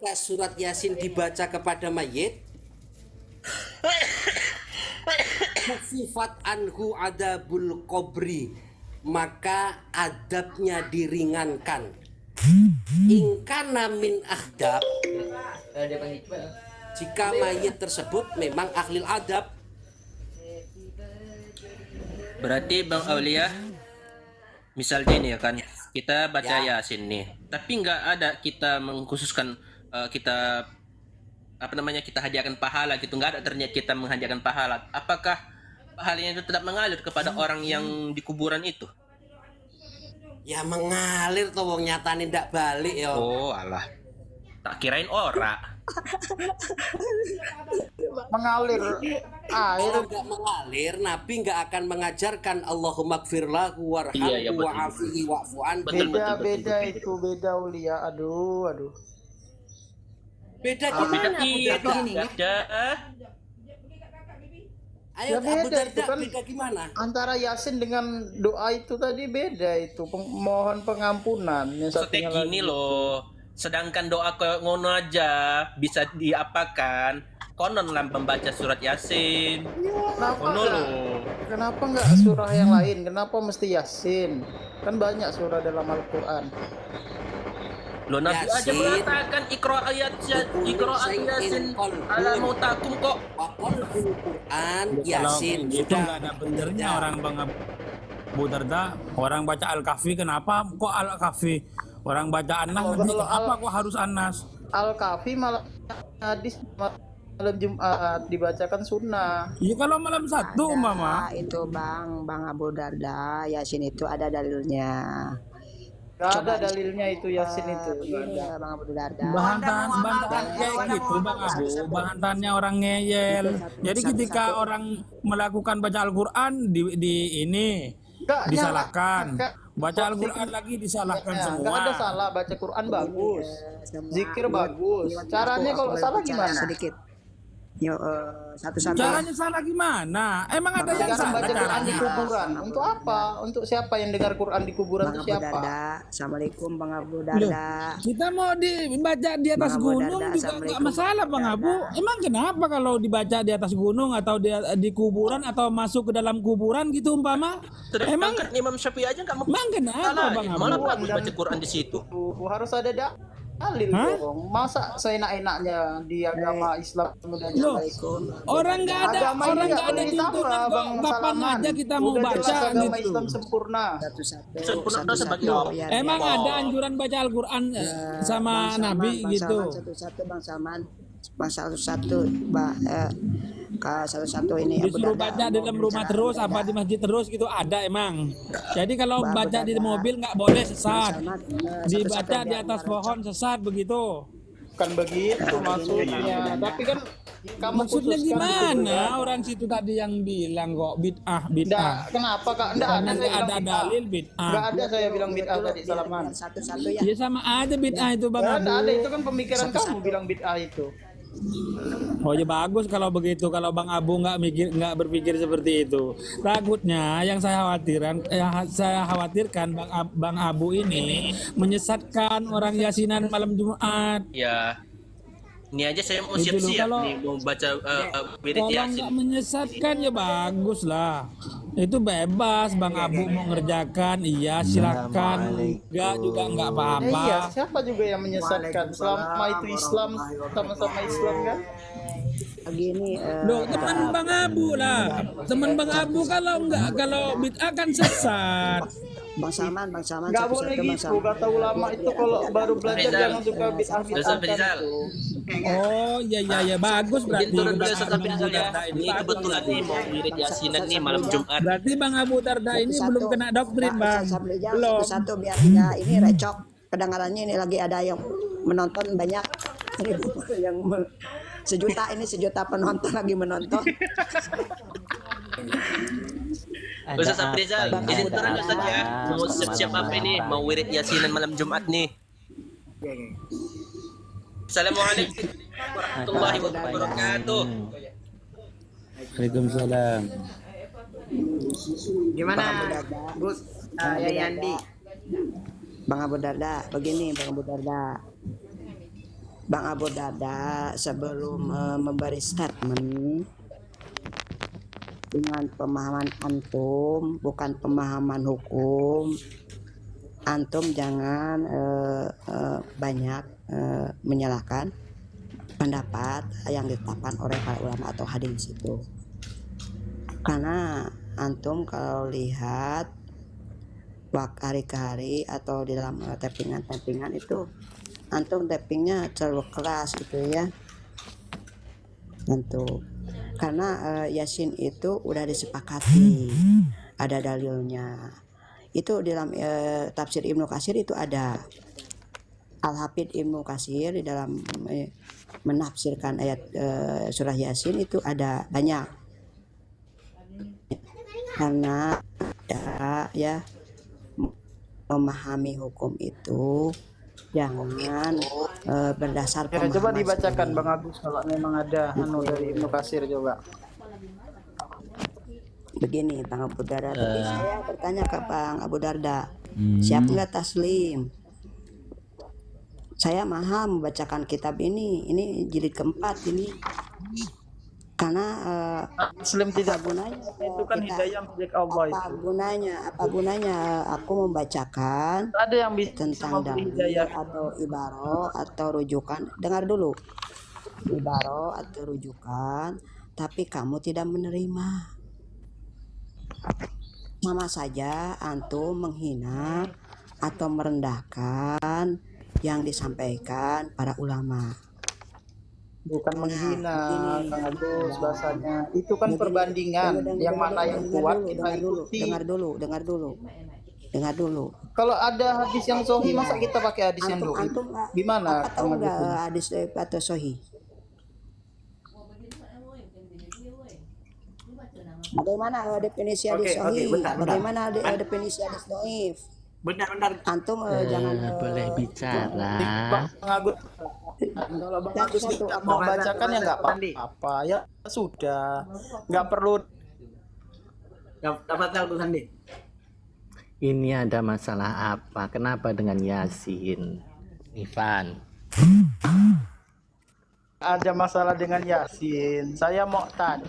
ketika surat Yasin dibaca kepada mayit, sifat anhu adabul qabri, maka adabnya diringankan. Ingkana min ahdab, jika mayit tersebut memang ahlil adab. Berarti Bang Aulia, misalnya ini ya kan, kita baca Ya. Yasin nih, tapi nggak ada kita mengkhususkan kita kita hadiahkan pahala gitu, nggak ada ternyata kita menghadiahkan pahala. Apakah pahalanya itu tetap mengalir kepada orang yang di kuburan itu? Ya mengalir toh, wong nyatane ndak balik yo. Oh alah, tak kirain ora. Mengalir air. Kalau nggak mengalir, Nabi nggak akan mengajarkan Allahumma gfir lahu warhamhu Iya, betul. wa'afihi wa'fu anhu. Betul, Beda betul. itu, beda Ulia. Aduh. Beda Beda gimana Abu Darda? ada. Ayo Ya Abu beda Darda, itu kan. beda gimana? Antara Yasin dengan doa itu tadi beda itu. Mohon pengampunan. Yang Maksudnya satunya gini lagi. loh, sedangkan doa kayak ngono aja bisa diapakan, konon lah membaca surat Yasin. Kenapa Ngono nggak? loh. Kenapa nggak surah yang lain? Kenapa mesti Yasin? Kan banyak surah dalam Al-Quran. Lo Nabi aja Yasin. mengatakan ikra ayat Yasin ala mautakum kok. Wakol Quran Kalau Yasin itu sudah. nggak ada benernya Ya. orang Bang Abu Darda. Orang baca Al-Kahfi kenapa kok Al-Kahfi? Orang baca An-Nas nanti Kalau kenapa kok harus An-Nas? Al-Kahfi malah hadis malam Jumat dibacakan sunnah. Ya kalau malam satu Mama. Itu Bang Abu Darda, Yasin itu ada dalilnya. Gak ada dalilnya itu Yasin itu. Nggak Ini ada. ya Bang Abu Darda. Bahantan kayak gitu Bang Abu. Bahantannya orang ngeyel. Jadi ketika orang melakukan baca Al-Quran di ini Nggak, disalahkan. nggak. Baca Al-Quran lagi disalahkan Ya, nggak semua. ada salah, baca Quran bagus, zikir bagus. Iya, Caranya aku kalau boleh salah bicara gimana? sedikit. Yuk, satu-satu. Caranya salah gimana? Emang ada yang Jangan salah baca Quran di caranya? kuburan. Untuk apa? Untuk siapa yang dengar Quran di kuburan Bang itu Abu siapa? Darda, Assalamualaikum Bang Abu Loh, Darda. kita mau dibaca di atas Bang Abu gunung Darda, juga nggak Assalamualaikum, masalah Bang Bang Abu. Darda. Emang kenapa kalau dibaca di atas gunung atau di kuburan atau masuk ke dalam kuburan gitu umpama? Emang Sedangkan Imam Syafi'i aja nggak mau. emang kenapa Bang Abu? Malah bagus baca Quran di situ. Harus ada dalil Hah? dong. Masa seenak-enaknya di agama Islam udah Loh, Assalamualaikum. orang nggak ada Agama ini nggak tuntunan boleh ditambah, kok. Bang Kapan Salaman. aja kita mau Udah jelas baca agama gitu. Islam sempurna. Satu-satu. Sempurna sebagai apa? Biar- Emang biar- ada anjuran baca Al-Quran sama Bang Salman, Nabi Bang gitu? Salman, satu-satu Bang Salman. Bang satu-satu, satu-satu ini Abu Disuruh Darda baca di mau dalam rumah bicara terus, Abu Darda. apa di masjid terus gitu ada emang. Jadi kalau Bang baca di Darda. mobil nggak boleh Bang sesat. Salman, Dibaca satu-satu di biar atas nggak pohon sesat begitu. Bukan begitu maksudnya. Tapi kan kamu Maksudnya putuskan gitu gimana? ya. Orang situ tadi yang bilang kok bid'ah, Nggak, bid'ah. kenapa Kak? Nggak ada Karena saya nggak bilang ada bid'ah. dalil bid'ah. Nggak ada saya bilang bid'ah tadi Biar- Salaman. biar satu-satu ya. Ya sama aja bid'ah itu Bang Nggak Abu. ada itu kan pemikiran kamu bilang bid'ah itu. Oh ya bagus kalau begitu. Kalau Bang Abu nggak berpikir seperti itu. Takutnya yang saya khawatirkan Bang Abu ini menyesatkan orang yasinan malam Jumat. Ya. Ini aja saya mau Itu loh, siap-siap kalau- nih mau baca wirid Kalau Yasin. nggak menyesatkan ya bagus lah. Itu bebas Bang Abu mau ngerjakan, iya silakan. Enggak juga nggak apa-apa. Iya, siapa juga yang menyesatkan? Selama itu Islam, sama-sama Islam kan? Gini, Loh, teman Bang Abu lah. Teman Bang Abu kalau bid'ah kan sesat. Bang Salman, Nggak boleh Bang gitu, Salman. kata ulama itu kalau baru belajar Rizal. jangan suka bid'ah-bid'ah Ustaz Rizal. itu. Oh iya bagus berarti. Izin turun dulu Bang Ustaz Abu Rizal ya. Darda Ini bagus. kebetulan nih mau wirid Yasinan nih malam Jumat. Berarti Bang Abu Darda ini belum kena doktrin Bang. Belum. Satu biar tidak ini recok. Kedengarannya ini lagi ada yang menonton banyak. Yang sejuta penonton lagi menonton. Ustaz Rizal, izin turun Ustaz ya. Mau siap-siap apa ini? Mau wirid Yasinan malam Jumat nih. Assalamualaikum warahmatullahi wabarakatuh. Waalaikumsalam. Gimana, Gus? Ya, Yandi. Bang Abu Darda, begini Bang Abu Darda. Bang Abu Darda sebelum memberi statement dengan pemahaman antum, bukan pemahaman hukum. Antum jangan banyak menyalahkan pendapat yang ditetapkan oleh para ulama atau hadis itu. Karena antum kalau lihat hari ke hari atau di dalam tappingan itu, antum tappingnya terlalu keras gitu ya. Tentu. Karena Yasin itu udah disepakati, ada dalilnya. Itu dalam tafsir Ibnu Katsir itu ada. Al-Hafidz Ibnu Katsir di dalam menafsirkan ayat surah Yasin itu ada banyak. Karena ya memahami hukum itu jangan berdasar Ya, coba pemahaman dibacakan sendiri. Bang Agus kalau memang ada dari Ibnu Katsir coba. Begini Bang Abu Darda, tadi saya bertanya ke Bang Abu Darda, siap nggak taslim? Saya mahal membacakan kitab ini jilid keempat ini, karena Muslim tidak gunanya itu kan kita, hidayah milik Allah itu. apa gunanya aku membacakan Ada yang bisa tentang memberi dalil hidayah. atau ibaro atau rujukan. Dengar dulu, ibaro atau rujukan, tapi kamu tidak menerima. Sama saja antum menghina atau merendahkan yang disampaikan para ulama. Bukan menghina, begini. Kang Agus bahasanya. Itu kan Begini. perbandingan yang mana yang kuat kita ikuti. Dengar dulu. Kalau ada hadis yang sahih masa kita pakai hadis yang dhaif? Antum Gimana apa tahu Kang nggak Agus? hadis dhaif atau sahih? Bagaimana definisi hadis sahih? bentar. Bagaimana definisi hadis dhaif? Benar-benar Antum jangan boleh bicara. Bang Agus, kalau Bang Agus tidak mau bacakan ya nggak apa-apa ya sudah, nggak perlu. dapat tahu Sandi. Ini ada masalah apa? Kenapa dengan Yasin? Ivan. Ada masalah dengan Yasin. Saya mau tanya,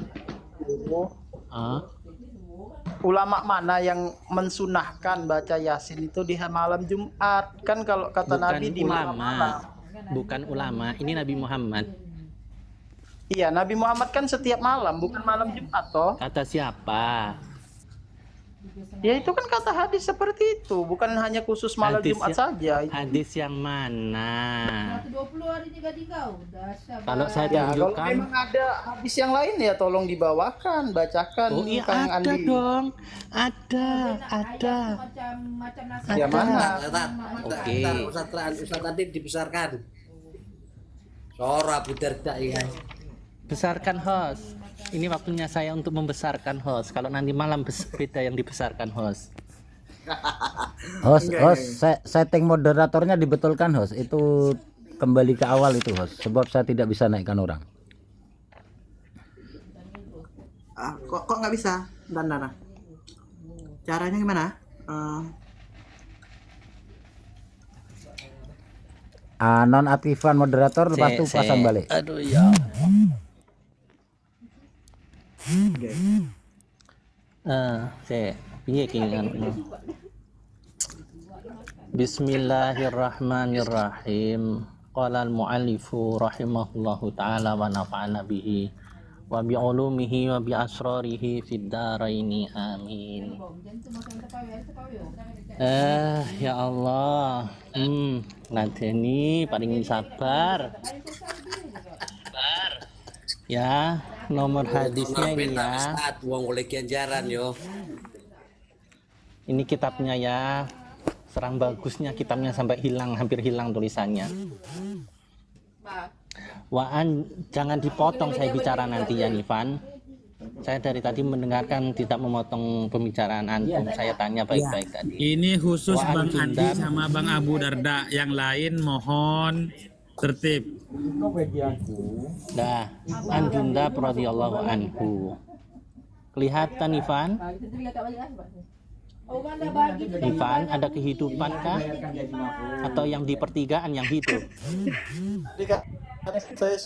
ulama mana yang mensunahkan baca Yasin itu di malam Jumat? Kan kalau kata Nabi di malam-malam. Bukan ulama, ini Nabi Muhammad. Iya, Nabi Muhammad kan setiap malam, bukan malam Jumat toh. Kata siapa? Ya itu kan kata hadis seperti itu, bukan hanya khusus malam Hadis Jumat ya- saja. Hadis yang mana? 120 hari 3 dasar. Kalau saya Ya, kalau tunjukkan. memang ada hadis yang lain ya tolong dibawakan, bacakan Oh iya Kang ada Andi. dong. Ada. Macam nasi. Ya mana? Oke. Ustaz tadi dibesarkan. Sora Abu Darda ya. Besarkan host. Ini waktunya saya untuk membesarkan host. Kalau nanti malam beda yang dibesarkan host. Host, setting moderatornya dibetulkan host. Itu kembali ke awal itu host. Sebab saya tidak bisa naikkan orang. Kok nggak bisa? Bentar. Caranya gimana? Nonaktifan moderator lepas itu pasang balik. Aduh ya. Piye ki ngono. Bismillahirrahmanirrahim. Qala al-mu'allifu rahimahullahu taala wa nafa'ana bihi wa bi ulumihi wa bi asrarihi fid dharaini amin. Ya Allah. Nadeni paling sabar. Ya, nomor hadisnya ini ya. Ustaz, wong oleh ganjaran yo. Ini kitabnya ya. Serang bagusnya kitabnya sampai hilang, hampir hilang tulisannya. Jangan dipotong saya bicara nanti ya Ivan. Saya dari tadi mendengarkan tidak memotong pembicaraan antum. Saya tanya baik-baik tadi. Ini khusus Wa'an Bang Andi Jundab. sama Bang Abu Darda. Yang lain mohon tertib. Nah, Anjunda radhiyallahu anhu. Kelihatan Ivan? Oh, mana bagi tu Ivan, ada kehidupan kah? Atau yang di pertigaan yang hidup? Jadi kan saya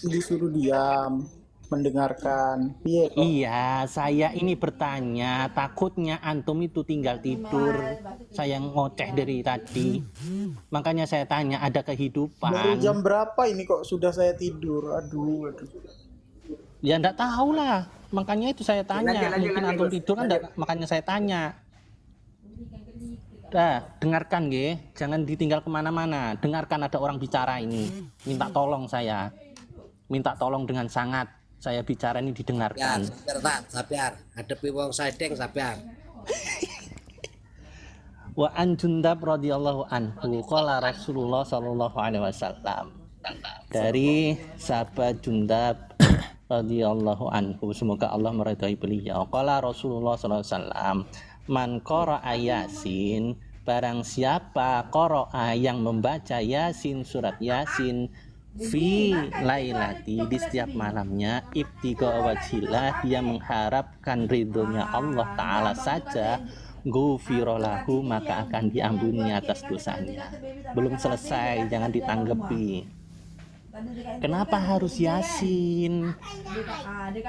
disuruh diam, mendengarkan. Iya, kok. Iya, saya ini bertanya, takutnya antum itu tinggal tidur. Saya ngoceh dari tadi. Makanya saya tanya, ada Baru kehidupan? jam berapa ini kok sudah saya tidur? Aduh. Ya enggak tahu lah. Makanya itu saya tanya. Mungkin antum tidur kan makanya saya tanya. Dah, dengarkan ge, jangan ditinggal kemana-mana. Dengarkan ada orang bicara ini. Minta tolong saya. Minta tolong dengan sangat. Saya bicara ini Ya, didengarkan. sabar. Hadepi wong sadeng sabar. Wa an Jundab radhiyallahu anhu qala Rasulullah sallallahu alaihi wasallam. Dari sahabat Jundab radhiyallahu anhu, semoga Allah meridhai beliau. Qala Rasulullah sallallahu alaihi wasallam, man qara'a Yasin, barang siapa qara'a yang membaca Yasin, surat Yasin fi lailati, di setiap malamnya, ibtiqa wajhillah, dia mengharapkan ridhonya Allah Ta'ala saja, ghufira lahu, maka akan diampuni atas dosanya. Belum selesai, jangan ditanggapi. Kenapa harus Yasin?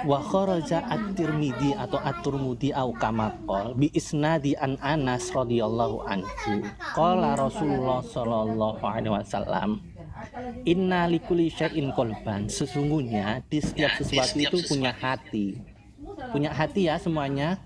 Wa kharaja at-Tirmidzi atau at-Turmudi au kama qol bi isnadi an Anas radhiyallahu anhu. Qala Rasulullah sallallahu alaihi wasallam, inna likulli syai'in qalban, sesungguhnya di setiap sesuatu itu punya hati. Punya hati ya semuanya.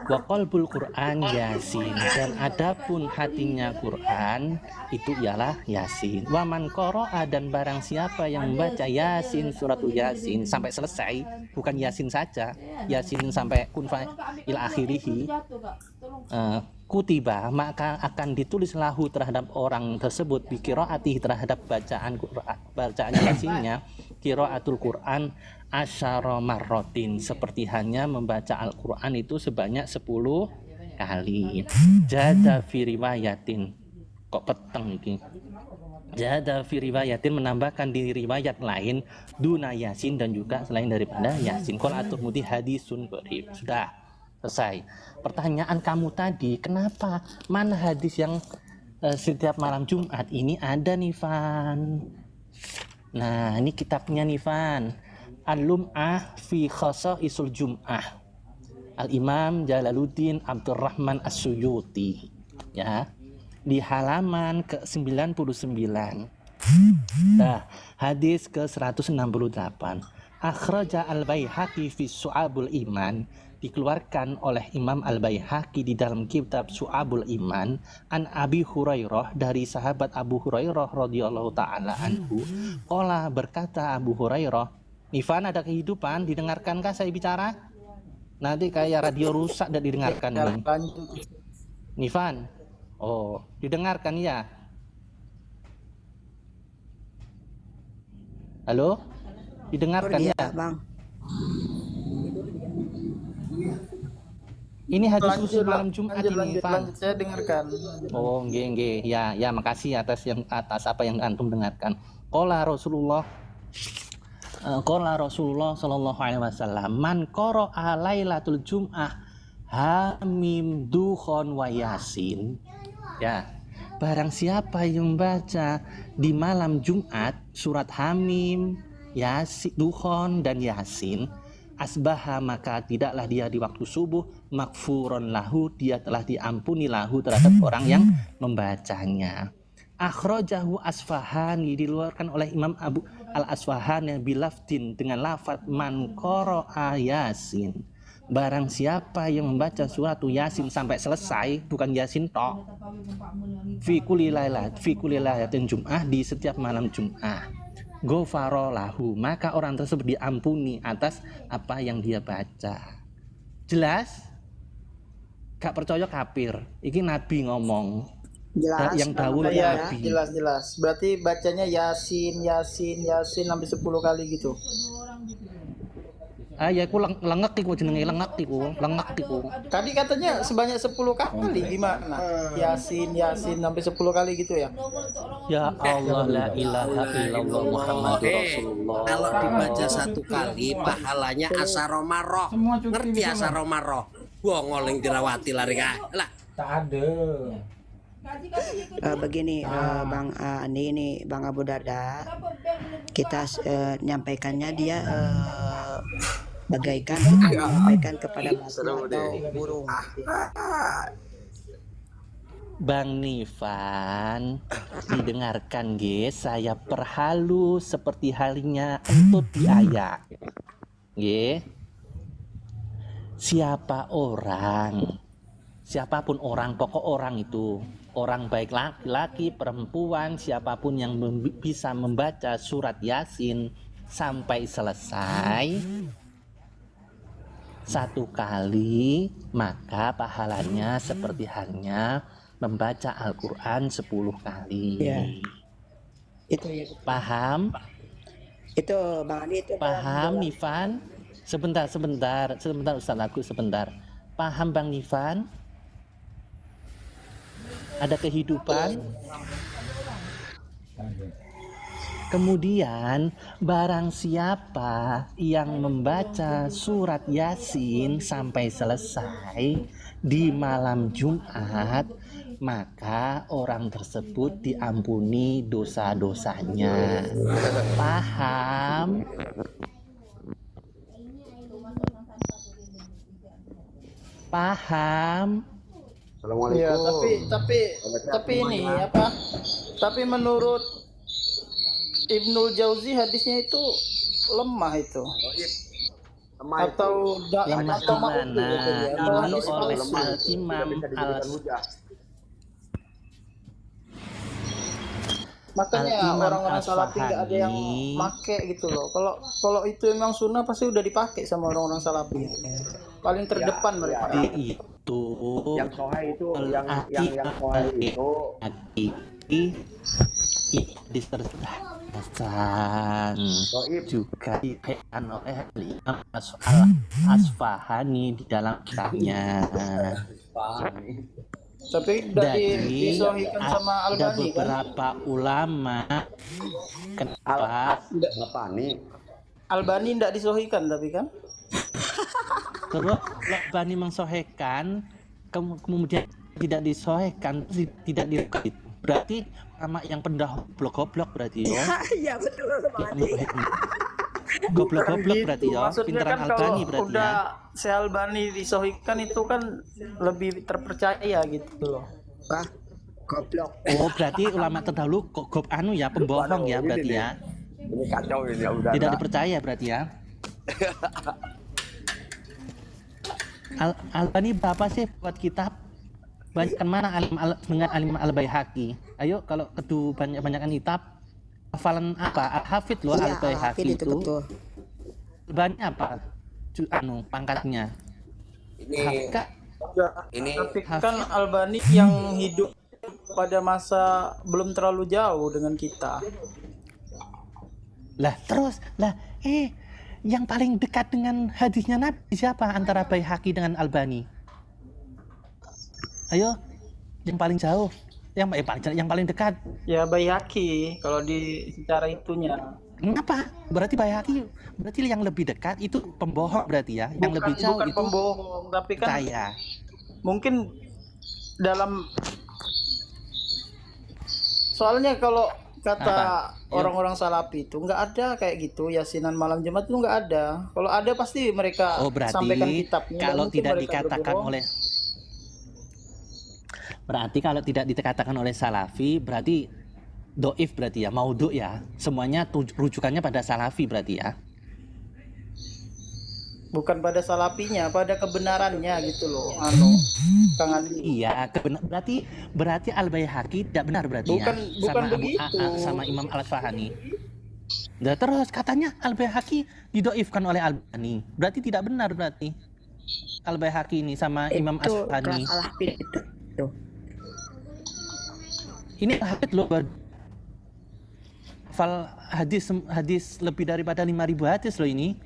Wa qalbul Quran Yasin, dan adapun hatinya Quran itu ialah Yasin. Wa man qara'a, dan barang siapa yang membaca Yasin, suratul Yasin sampai selesai, bukan Yasin saja, Yasin sampai kun fa ila akhirih, kutiba, maka akan ditulis lahu terhadap orang tersebut bi qiraati, terhadap bacaan Quran, bacaan Yasinnya, qiraatul Quran asyara marrotin, seperti hanya membaca Al-Quran itu sebanyak 10 kali. Jada fi riwayatin, kok peteng ini. Jada fi riwayatin, menambahkan di riwayat lain, duna Yasin, dan juga selain daripada Yasin. Qol at-Tirmidzi hadisun gharib. Sudah selesai. Pertanyaan kamu tadi, kenapa mana hadis yang setiap malam Jumat ini ada nih, Van? Nah, ini kitabnya nih, Van. Al-Lum'ah fi Khasaisul Jum'ah, Al-Imam Jalaluddin Abdurrahman As-Suyuti, ya, di halaman ke-99. Nah, hadis ke-168. Akhraja Al-Baihaqi fi Su'abul Iman, dikeluarkan oleh Imam Al-Baihaqi di dalam kitab Su'abul Iman, an Abi Hurairah, dari sahabat Abu Hurairah radhiyallahu taala anhu. Qala, berkata Abu Hurairah, Ivan, ada kehidupan, didengarkankah saya bicara? Nanti kayak radio rusak dan didengarkan nih. Ivan, oh, didengarkan ya? Halo? Didengarkan ya? Bang. Ini hadis khusus malam Jumat ini, Ivan. Lanjut, saya dengarkan. Oh, nggih. Ya, makasih atas apa yang antum dengarkan. Qala Rasulullah sallallahu alaihi wasallam, man qara'a lailatul jum'ah hamim dukhon wa yasin. Ya, barang siapa yang membaca di malam Jumat surat Hamim, Yasin, Dukhon, dan Yasin, asbaha, maka tidaklah dia di waktu subuh, makfuron lahu, dia telah diampuni lahu terhadap orang yang membacanya. Akhrajahu Asfahani, dikeluarkan oleh Imam Abu Al-Asfahani bilafdin, dengan lafaz man qara'a Yasin, barang siapa yang membaca surat Yasin sampai selesai, bukan Yasin tok, fi kulli lailatin Jum'ah, di setiap malam Jum'ah, ghafara lahu, maka orang tersebut diampuni atas apa yang dia baca. Jelas? Gak percaya kafir. Iki Nabi ngomong. Jelas. Yang dahulu Ya, Nabi. jelas. Berarti bacanya Yasin sampai 10 kali gitu. Ya aku lengek iku jenenge lengek iku. Tadi katanya sebanyak 10 kali gimana? Yasin sampai 10 kali gitu ya. Ya Allah la ilaha illallah Muhammadur Rasulullah. Kalau dibaca 1 kali pahalanya asaromaroh. Ngerti asaromaroh? Wong yang dirawati lari kae. Lah, Tak ada. Begini Bang Andi ini Bang Abu Darda, kita nyampaikannya dia bagaikan kita menyampaikan kepada batu atau burung. Bang Nifan, didengarkan guys, saya perhalus seperti halnya entut di ayak. Nggih. Siapapun orang, pokok orang itu, orang baik laki-laki, perempuan, siapapun yang bisa membaca surat Yasin sampai selesai 1 kali, maka pahalanya seperti halnya membaca Al-Quran 10 kali. Ya. Itu ya. Paham? Itu Bang Andi itu Paham Nifan? Sebentar Ustaz aku sebentar. Paham Bang Nifan? Ada kehidupan? Kemudian barang siapa yang membaca surat Yasin sampai selesai di malam Jumat, maka orang tersebut diampuni dosa-dosanya. Paham? Paham? Iya, tapi ini apa? Tapi menurut Ibnul Jauzi hadisnya itu lemah itu. Atau Lemah atau gimana? gitu ya. Atau Ini hadis oleh palsu. Al-Imam Makanya Al-Imam orang-orang salafi nggak ada yang Asfahani. make gitu loh. Kalau itu emang sunnah pasti udah dipakai sama orang-orang salafi. Paling terdepan mereka. Itu yang sohai itu yang disertakan juga dikaitan oleh Imam Asfahani di dalam kitabnya. Tapi udah Jadi disohikan sama ada Albani kan? beberapa ulama kenapa Albani nggak disohikan tapi kan? terus Albani mengsohekan kemudian tidak disohekan, tidak dirukai, berarti ulama yang pendah goblok berarti ya. Iya betul Bang Andi. Goblok berarti ya, Maksudnya pinteran kan Albani kalau berarti udah ya. si Albani disohikan itu kan lebih terpercaya gitu loh. Wah, goblok. Oh berarti ulama terdahulu kok anu ya, pembohong ya berarti ya. Ini kacau ini ya udah. Tidak dipercaya berarti ya. Albani berapa sih buat kitab? Banyakkan mana dengan Alim Al-Baihaqi? Ayo kalau kedu banyakan kitab, hafalan apa? Al-Hafidh loh Iya, Al-Baihaqi itu itu. betul. Albani apa? Pangkatnya. Hafka. Tapi kan Albani yang hidup pada masa belum terlalu jauh dengan kita. Lah terus yang paling dekat dengan hadisnya Nabi siapa antara Baihaqi dengan Albani? Ayo, yang paling jauh, yang paling dekat. Ya Baihaqi kalau di secara itunya. Kenapa? Berarti Baihaqi berarti yang lebih dekat itu pembohong berarti ya, yang lebih jauh bukan itu pembohong, tapi kan saya. mungkin dalam soalnya kalau kata orang-orang salafi itu nggak ada kayak gitu, yasinan malam Jumat itu nggak ada. Kalau ada pasti mereka Oh berarti sampaikan kitabnya. kalau Mungkin tidak mereka dikatakan berbohong. berarti kalau tidak dikatakan oleh salafi berarti doif berarti ya, maudhu ya, semuanya rujukannya pada salafi berarti ya. Bukan pada salafinya, pada kebenarannya gitu loh. Kang Andi. Iya, berarti Al-Baihaqi tidak benar berarti Bukan ya sama begitu. sama Imam Al-Asfahani. Nah, terus katanya Al-Baihaqi didoifkan oleh Albani. Berarti tidak benar berarti. Al-Baihaqi ini sama Imam Itu Asfahani. kelas Al-Hafidh itu. Tuh. Ini hafid loh. Hafal hadis lebih daripada 5.000 hadis loh ini.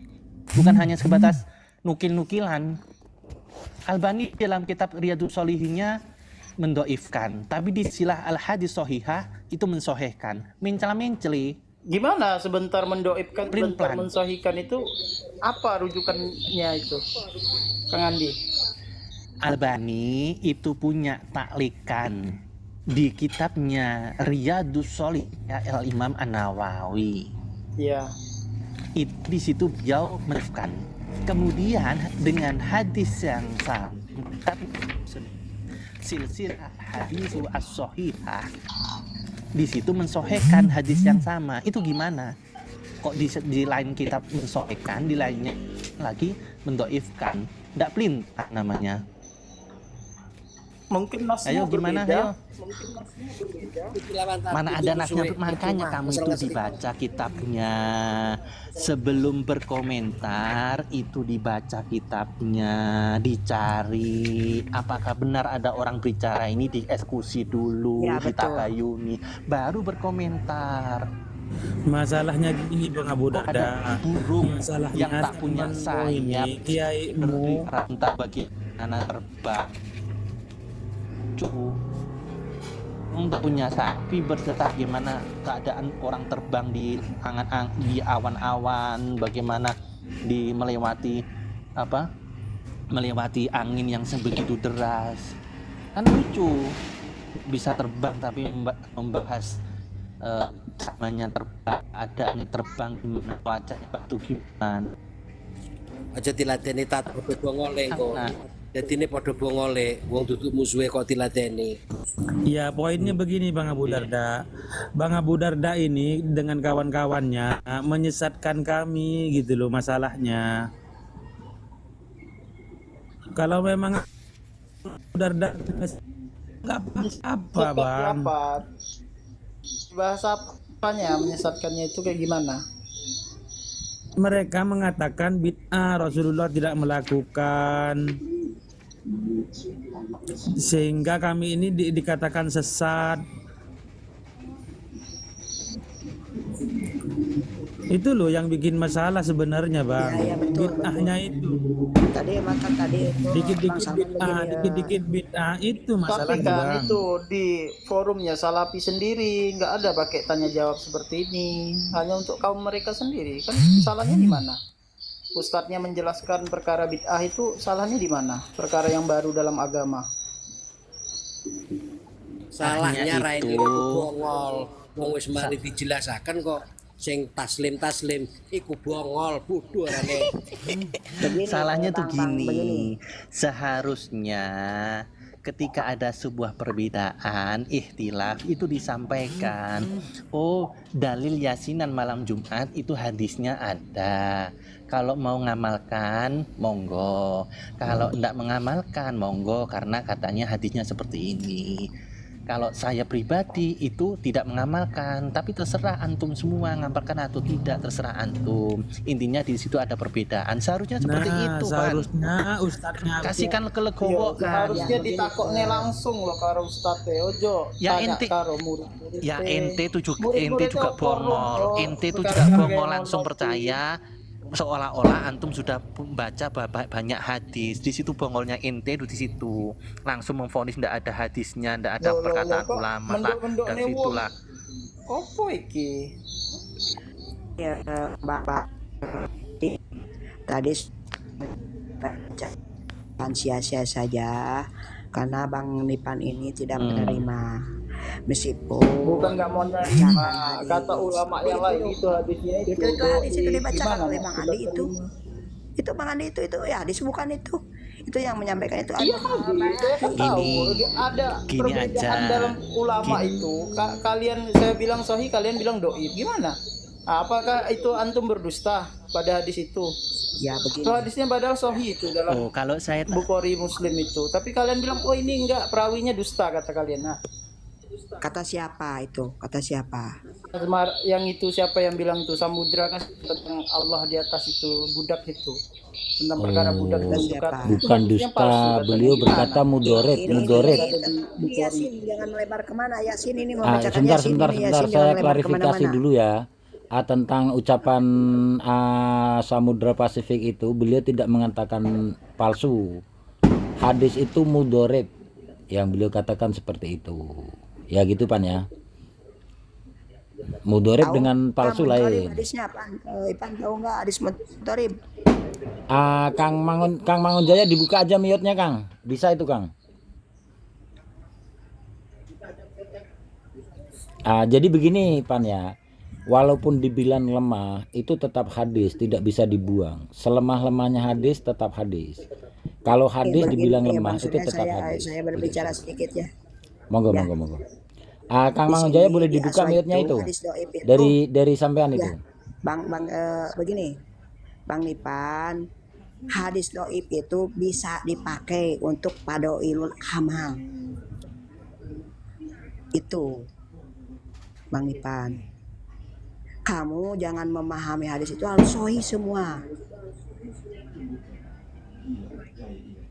bukan hanya sebatas nukil-nukilan. Albani dalam kitab Riyadhus Shalihinnya mendoifkan, tapi di silah al-hadis sohihah itu mensohehkan. Mencela-menceli. Gimana sebentar mendoibkan, sebentar Pelin-pelan. mensohikan itu apa rujukannya itu, Kang Andi? Albani itu punya taklikan di kitabnya Riyadhus Shalihin Al-Imam An-Nawawi. Iya. Itu di situ beliau mendoifkan. Kemudian dengan hadis yang sama, silsilah hadis as-sahihah, di situ mensohehkan hadis yang sama. Itu gimana? Kok di lain kitab mensohehkan, di lainnya lagi mendoifkan? Nggak pelintang namanya. Mungkin nasnya Ayo gimana? berbeda. Ayo. Mana ada nasnya? Makanya kamu itu dibaca kitabnya sebelum berkomentar, itu dibaca kitabnya, dicari apakah benar ada orang bicara ini, dieksekusi dulu, Ya, betul. ditabayuni, baru berkomentar. Masalahnya gini Bang Abu Kok Darda. ada burung Masalahnya yang tak punya temanmu sayap ini, kiaimu, entah bagaimana terbang. Untuk punya sapi berserta gimana keadaan orang terbang di di awan-awan, bagaimana melewati angin yang sebegitu deras, kan lucu. Bisa terbang tapi membahas namanya terbang, adanya terbang gimana, cuacanya batu gimana. Aja diladeni tat padha bongole kok. Nah. Jadi ini padha bongole, wong duduk musuhe kok diladeni. ya poinnya begini Bang Abu Darda. Bang Abu Darda ini dengan kawan-kawannya menyesatkan kami gitu loh masalahnya. Kalau memang Abu Darda nggak apa-apa Bang. Apa? Bahasa apanya menyesatkannya itu kayak gimana? Mereka mengatakan bid'ah, Rasulullah tidak melakukan, sehingga kami ini dikatakan sesat. Itu loh yang bikin masalah sebenarnya Bang. Ya, betul, Bid'ahnya itu Tadi makan tadi itu dikit-dikit Bang Salman bid'ah, begini, dikit-dikit bid'ah itu Tapi masalahnya kan Bang. itu di forumnya Salafi sendiri nggak ada pakai tanya jawab seperti ini, hanya untuk kaum mereka sendiri. Kan salahnya di mana? Ustadznya menjelaskan perkara bid'ah itu salahnya di mana? Perkara yang baru dalam agama. Salahnya Hanya raine itu. bongol. Wong wis mari dijelasaken kok sing taslim iku bongol, bodoh arane. Begini, Salahnya tuh Bang, begini. gini, seharusnya ketika ada sebuah perbedaan, ikhtilaf, itu disampaikan. Oh, dalil yasinan malam Jumat itu hadisnya ada. Kalau mau ngamalkan, monggo. Kalau enggak mengamalkan, monggo, karena katanya hadisnya seperti ini. Kalau saya pribadi itu tidak mengamalkan, tapi terserah antum semua ngamalkan atau tidak, terserah antum. Intinya di situ ada perbedaan. Seharusnya seperti itu, Pan. Seharusnya ustadznya Kasihkan Iya, kelegowo kan. harusnya ditakoknya langsung loh karo Ustadz ojo Ya, tanya ente- karo murid-murid. Ya ente juga Murid-muridnya bongol. forum, Ente tuh perkara juga bongol yang langsung nonton. percaya seolah-olah antum sudah baca banyak hadis. Di situ bongolnya ente di situ. Langsung memvonis tidak ada hadisnya, tidak ada Loh, perkataan kok ulama lah. mendok-mendok Dan nih, wong? situlah. Opo iki? Ya, Bapak tadi sia-sia saja karena Bang Nipan ini tidak menerima, meskipun Bukan nggak mau nerima, kata ulama yang lain itu hadisnya itu hadis itu dibacakan Gimana oleh Bang maksudnya Andi itu. terima? Itu Bang Andi itu ya hadis bukan itu yang menyampaikan itu. Iya hadis, saya kan tahu ada Gini perbedaan aja. dalam ulama Gini. itu. Kalian saya bilang sahih, kalian bilang doib, gimana? Apakah itu antum berdusta pada hadis itu? Ya begini. So, hadisnya padahal sahih itu dalam Oh, kalau saya Bukhari Muslim itu. Tapi kalian bilang oh ini enggak, perawinya dusta kata kalian. Nah, Kata siapa itu? Kata siapa? yang itu siapa yang bilang itu Samudra kan tentang Allah di atas itu budak itu tentang perkara budak dan budak. Bukan dusta, beliau berkata mudoret. Ini Yasin, jangan melebar kemana. Yasin ini mau bacakan Sebentar, Yasin sebentar, ini, sebentar. Yasin jangan Saya melebar klarifikasi kemana-mana. dulu ya. tentang ucapan Samudra Pasifik itu, beliau tidak mengatakan palsu. Hadis itu mudorib, yang beliau katakan seperti itu. Ya gitu Pan ya. Mudorib dengan palsu lain. Hadisnya apa? Ipan tahu nggak hadis mudorib? Kang Mangun Jaya dibuka aja mute-nya Kang. Bisa itu Kang. Jadi begini Pan ya. Walaupun dibilang lemah, itu tetap hadis, tidak bisa dibuang. Selemah-lemahnya hadis tetap hadis. Kalau hadis dibilang lemah itu tetap hadis. Saya berbicara sedikit ya. Monggo. Kang Mangun Jaya boleh dibuka mute-nya itu. Dari sampean itu. Bang begini. Bang Nipan, hadis doib itu bisa dipakai untuk padoilul amal. Itu Bang Nipan. Kamu jangan memahami hadis itu harus sahih semua.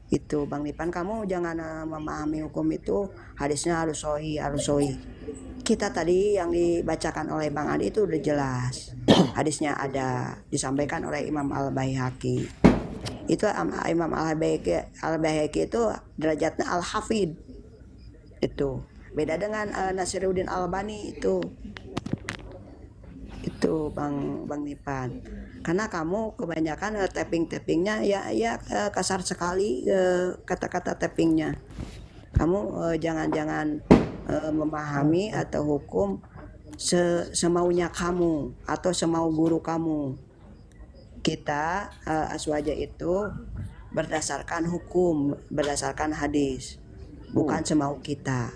Itu Bang Nipan, kamu jangan memahami hukum itu hadisnya harus sahih. Kita tadi yang dibacakan oleh Bang Adi itu udah jelas. Hadisnya ada, disampaikan oleh Imam Al-Baihaqi. Itu Imam Al-Baihaqi itu derajatnya Al-Hafid. Itu beda dengan Nasiruddin Albani itu Bang Nipan. Karena kamu kebanyakan tappingnya ya kasar sekali kata-kata tappingnya. Kamu jangan memahami atau hukum semaunya kamu atau semau guru kamu. Kita aswaja itu berdasarkan hukum, berdasarkan hadis, bukan semau kita.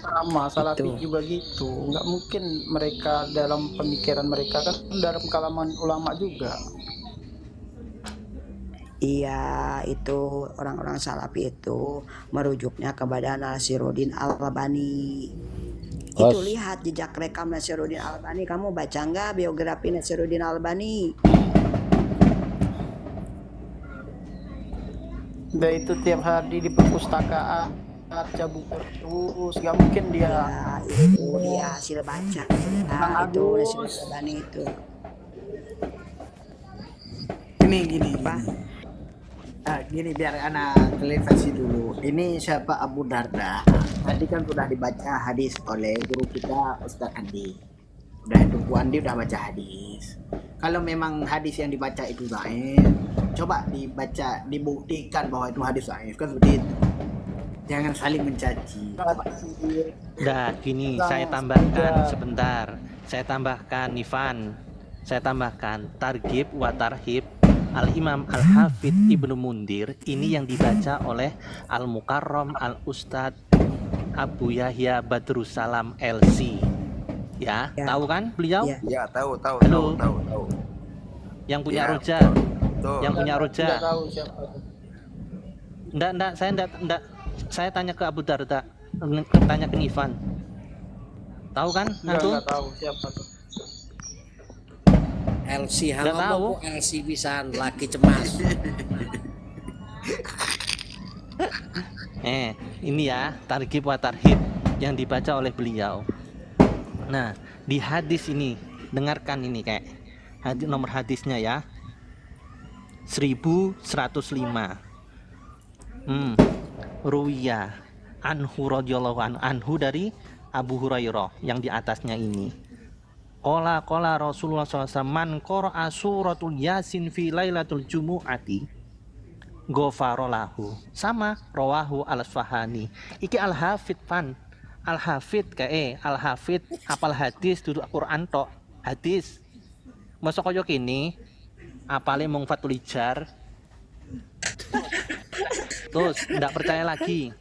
Sama Salafi juga gitu. Nggak mungkin mereka dalam pemikiran mereka kan dalam kalangan ulama juga. Iya, itu orang-orang Salafi itu merujuknya kepada Nasiruddin Albani. Itu lihat jejak rekam Nasiruddin Albani. Kamu baca nggak biografi Nasiruddin Albani? Dia itu tiap hari di perpustakaan baca buku terus, nggak mungkin dia. Ya, itu dia hasil baca. Nah, itu Nasiruddin Albani itu. Gini Pak. Gini biar anak klarifikasi dulu. Ini siapa Abu Darda? Tadi kan sudah dibaca hadis oleh guru kita Ustadz Andi. Tuku Andi udah baca hadis. Kalau memang hadis yang dibaca itu dhaif, coba dibaca, dibuktikan bahwa itu hadis dhaif, kan seperti itu. Jangan saling mencaci. Dah gini, saya tambahkan sebentar. Saya tambahkan Nifan. Saya tambahkan Targhib wa Tarhib Al-Imam Al-Hafidh Ibnu Mundir. Ini yang dibaca oleh Al-Mukarram Al-Ustadz Abu Yahya Badrussalam LC. Ya, tahu kan beliau? Ya, tahu. Halo. Tahu. Yang punya roja. Yang punya roja. Nggak tahu siapa. Enggak, saya tanya ke Abu Darda, tanya ke Nifan. Tahu kan? Nggak tahu siapa tuh. LC Nggak tahu. LC pisan lagi cemas. Ini ya Targhib wa Tarhib yang dibaca oleh beliau. Nah, di hadis ini dengarkan ini kayak nomor hadisnya ya. 1105. Ruwiya anhu radhiyallahu anhu dari Abu Hurairah yang di atasnya ini. Qala Rasulullah SAW man qara'a suratul Yasin fi lailatul jumu'ati ghafara lahu. Sama rawahu Al-Asfahani. Iki Al-Hafidh pan. Al-Hafidh Al-Hafidh apal hadis duduk Quran tok. Hadis. Masa kaya kene apale mung Fathul Jar. Terus ndak percaya lagi.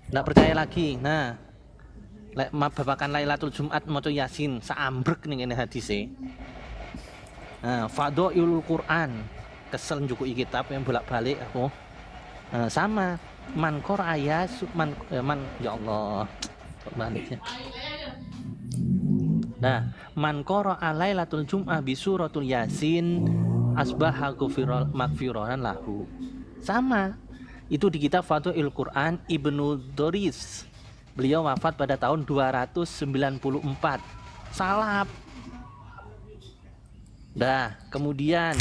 Ndak percaya lagi. Nah, babakan Lailatul Jumat maca Yasin saambrek ning ngene hadise. Nah, Fadhailul Quran. Kesel njukuki kitab yang bolak-balik aku. Nah, sama man qara ayat man ya Allah. Baliknya. Nah, man qara Lailatul Jum'ah bi suratul Yasin asbaha magfiran lahu. Sama. Itu di kitab Fadhailul Quran Ibnu Doris. Beliau wafat pada tahun 294. Salaf. Dah, kemudian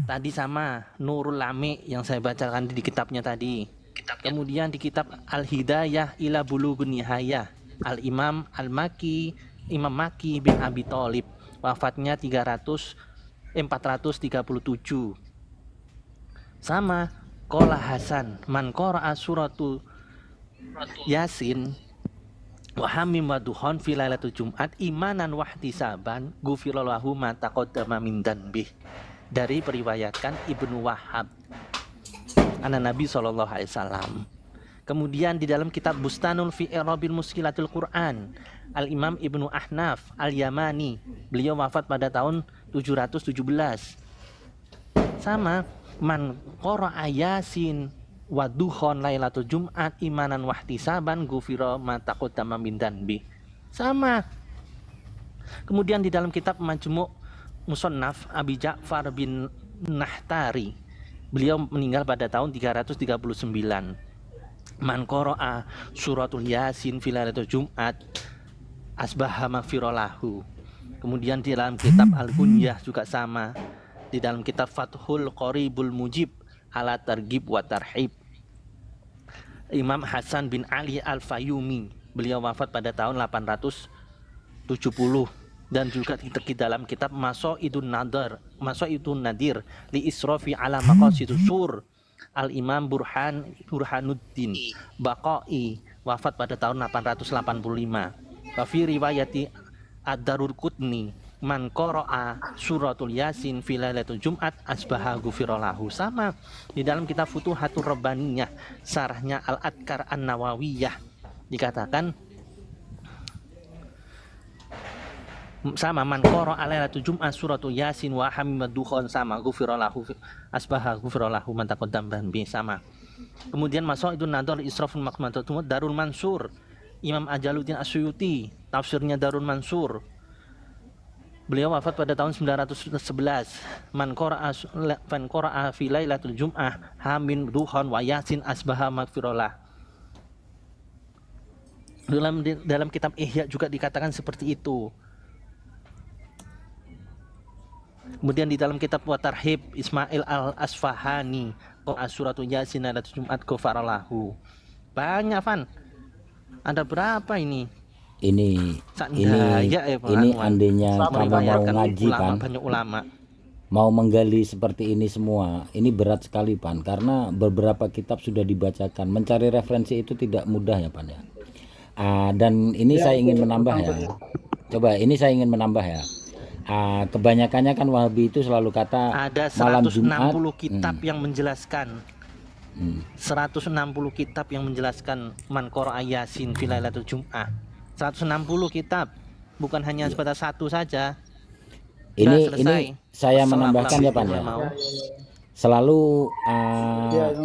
tadi sama Nurul Lami yang saya bacakan di kitabnya tadi. Kemudian di kitab Al-Hidayah ila Bulughun Nihayah, Al-Imam Al-Maki, Imam Maki bin Abi Thalib, wafatnya 437. Sama Qala Hasan, man qara'a suratul Yasin wa hamim wa duhon fi lailatul Jumat imanan wa ihtisaban ghufira lahu ma taqaddama min dzanbih. Dari periwayatkan Ibnu Wahab anak Nabi SAW. Kemudian di dalam kitab Bustanul fi I'rabil Muskilatul Quran, Al-Imam Ibnu Ahnaf Al-Yamani, beliau wafat pada tahun 717. Sama man qara'a Yasin wa duhon lailatul Jumat imanan wa ihtisaban ghufira ma taqaddama min dzanbi. Sama. Kemudian di dalam kitab Majmu' Musannaf Abi Ja'far bin Nahtari, beliau meninggal pada tahun 339. Man qara'a suratul Yasin fi lailatul Jumat asbaha maghfirallahu. Kemudian di dalam kitab Al-Kunyah juga sama. Di dalam kitab Fathul Qoribul Mujib ala Targhib wa Tarhib, Imam Hasan bin Ali Al-Fayumi, beliau wafat pada tahun 870. Dan juga di dalam kitab Masaidun Nadir li Israfi ala Maqasidus Sur, Al-Imam Burhanuddin Baqai, wafat pada tahun 885. Wa fi riwayati Ad-Darul Qutni, man qara'a suratul Yasin fi lailatul Jumat asbaha ghufira lahu. Sama di dalam kitab Futuhatur Rabbaniyah, sarahnya Al-Adkar An-Nawawiyah, dikatakan sama man qara'a lailatul Jumat suratul Yasin wa hamimad dukhon, sama ghufira lahu asbaha ghufira lahu man taqaddam bi. Sama. Kemudian Masaidun Nadar Israful Maqmatul Darul Mansur, Imam Ajaluddin Asyuyuti, tafsirnya Darul Mansur, beliau wafat pada tahun 911. Man qara'a fi lailatul Jum'ah hamin duhon wa yasin asbaha magfirullah. Dalam kitab Ihya juga dikatakan seperti itu. Kemudian di dalam kitab Watarhib Ismail Al-Asfahani, qara'a suratul Yasin lailatul Jum'at ghufaralahu. Banyak, Van. Ada berapa ini? Ini andainya kamu mau ngaji Pan, banyak ulama mau menggali seperti ini semua, ini berat sekali Pan, karena beberapa kitab sudah dibacakan. Mencari referensi itu tidak mudah ya Pan ya. Dan ini saya ingin menambah ya. Coba ini saya ingin menambah ya. Kebanyakannya kan Wahabi itu selalu kata ada 160 malam Jumat, kitab yang menjelaskan. 160 kitab yang menjelaskan man qara'a Yasin fi lailatul Jum'ah. 160 kitab, bukan hanya sebatas satu saja. Ini saya menambahkan ya Pan ya. Selalu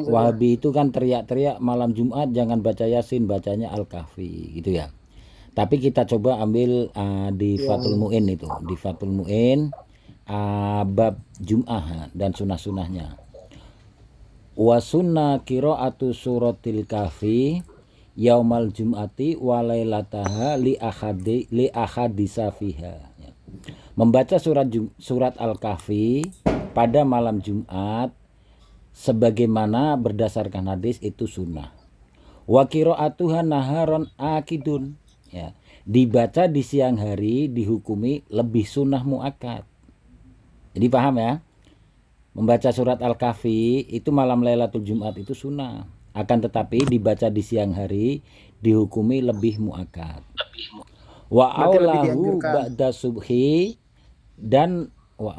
Wahabi itu kan teriak-teriak malam Jumat jangan baca Yasin, bacanya Al-Kahfi gitu ya. Tapi kita coba ambil di Fathul Mu'in itu, di Fathul Mu'in bab Jum'ah dan sunah-sunahnya. Wa sunnah qira'atu suratil Kahfi yaumal Jum'ati wa lailataha li ahadisa fiha. Membaca surat Al-Kahfi pada malam Jumat sebagaimana berdasarkan hadis itu sunnah. Wa qira'atuha naharon akidun, ya. Dibaca di siang hari dihukumi lebih sunnah muakkad. Jadi paham ya? Membaca surat Al-Kahfi itu malam Lailatul Jumat itu sunnah. Akan tetapi dibaca di siang hari dihukumi lebih muakkad. Wa aulahu ba'da subhi dan wa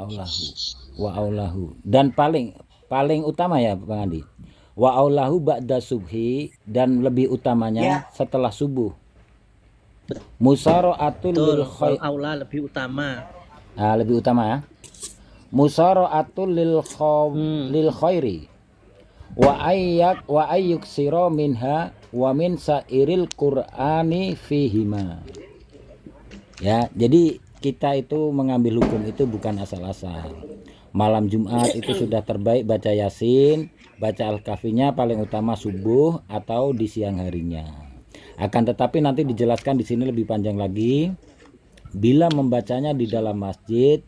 aulahu dan paling utama ya Bang Andi. Wa aulahu ba'da subhi dan lebih utamanya setelah subuh. Musara'atul lil khair. Aula lebih utama. Lebih utama ya. Musara'atul lil khairi wa ayyuk sira minha wa min sairil qur'ani fihima. Ya, jadi kita itu mengambil hukum itu bukan asal-asal. Malam Jumat itu sudah terbaik baca Yasin, baca Al-Kahfinya paling utama subuh atau di siang harinya. Akan tetapi nanti dijelaskan di sini lebih panjang lagi. Bila membacanya di dalam masjid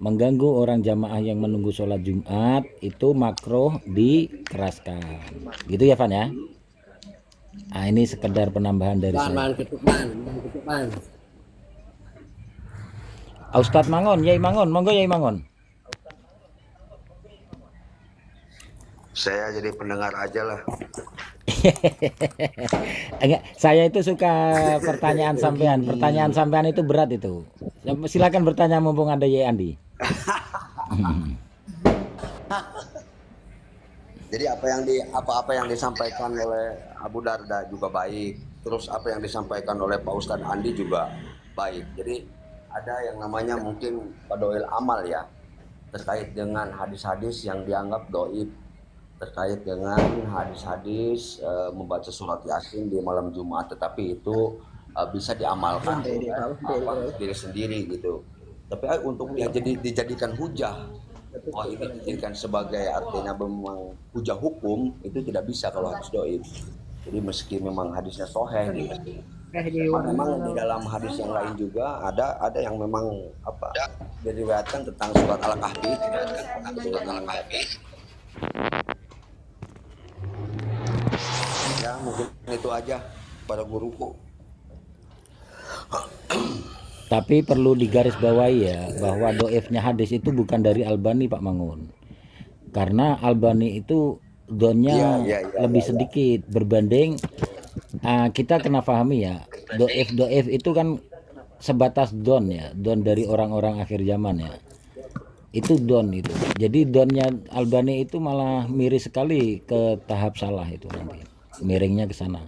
mengganggu orang jamaah yang menunggu sholat Jumat, itu makruh dikeraskan. Gitu ya Van ya. Nah, ini sekedar penambahan dari saya. Ustadz Mangon, Yai Mangon, monggo Yai Mangon. Saya jadi pendengar aja lah. Enggak, saya itu suka pertanyaan sampean. Pertanyaan sampean itu berat itu. Silakan bertanya mumpung ada Yai Andi. Jadi apa yang disampaikan oleh Abu Darda juga baik. Terus apa yang disampaikan oleh Pak Ustadz Andi juga baik. Jadi ada yang namanya mungkin padoil amal ya, terkait dengan hadis-hadis yang dianggap dhaif, terkait dengan hadis-hadis membaca surat Yasin di malam Jumat, tetapi itu bisa diamalkan diri sendiri gitu. Tapi untuk dijadikan hujah, ini dijadikan sebagai artinya memang hujah hukum, itu tidak bisa kalau hadis dhaif. Jadi meski memang hadisnya sahih gitu. Memang di dalam hadis yang lain juga ada yang memang diriwayatkan tentang surat Al-Kahfi. Ya mungkin itu aja pada guruku. Tapi perlu digarisbawahi ya bahwa doifnya hadis itu bukan dari Albani Pak Mangun. Karena Albani itu donnya lebih sedikit berbanding kita kena pahami ya, doif itu kan sebatas don ya, don dari orang-orang akhir zaman ya, itu don itu. Jadi donnya Albani itu malah miris sekali ke tahap salah itu, nanti miringnya ke sana.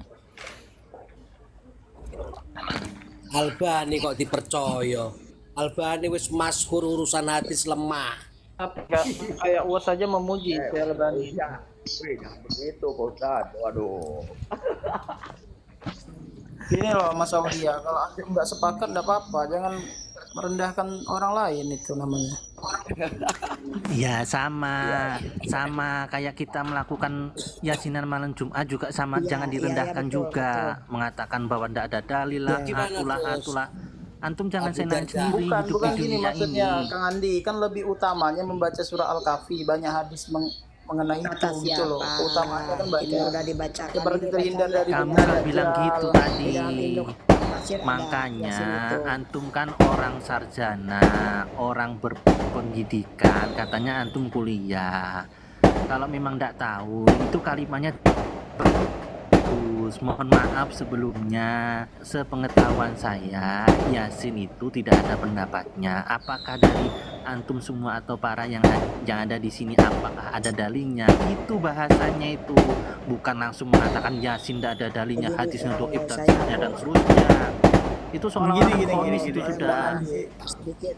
Albani kok dipercaya? Albani wis masyhur urusan hadis lemah. Kayak uas saja memuji Albani. Jangan begitu Pak Ustadz. Waduh. Ini loh Mas Aulia, kalau antum nggak sepakat nggak apa-apa, jangan merendahkan orang lain, itu namanya. Ya sama kayak kita melakukan yasinan malam Jumat juga sama, jangan direndahkan juga, mengatakan bahwa tidak ada dalil lah, atulah. Antum jangan senang sendiri hidup Bukan di gini dunia maksudnya, ini. Kang Andi, kan lebih utamanya membaca surah Al-Kahfi, banyak hadis mengenai itu gitu loh. Utamanya kan banyak. Ini udah dibacakan. Seperti terhindar dari Kamu bencana nggak bilang dajjal. gitu tadi. Pasir ada, Makanya Yasin itu. antum kan orang sarjana, orang berpendidikan, katanya antum kuliah. Kalau memang tidak tahu, itu kalimatnya bagus. Mohon maaf sebelumnya, sepengetahuan saya Yasin itu tidak ada pendapatnya. Apakah dari antum semua atau para yang ada di sini, apakah ada dalilnya? Itu bahasanya itu, bukan langsung mengatakan Yasin tidak ada dalilnya, hadisnya dhaif dan seterusnya dan seterusnya. Itu soal vonis itu sudah. sedikit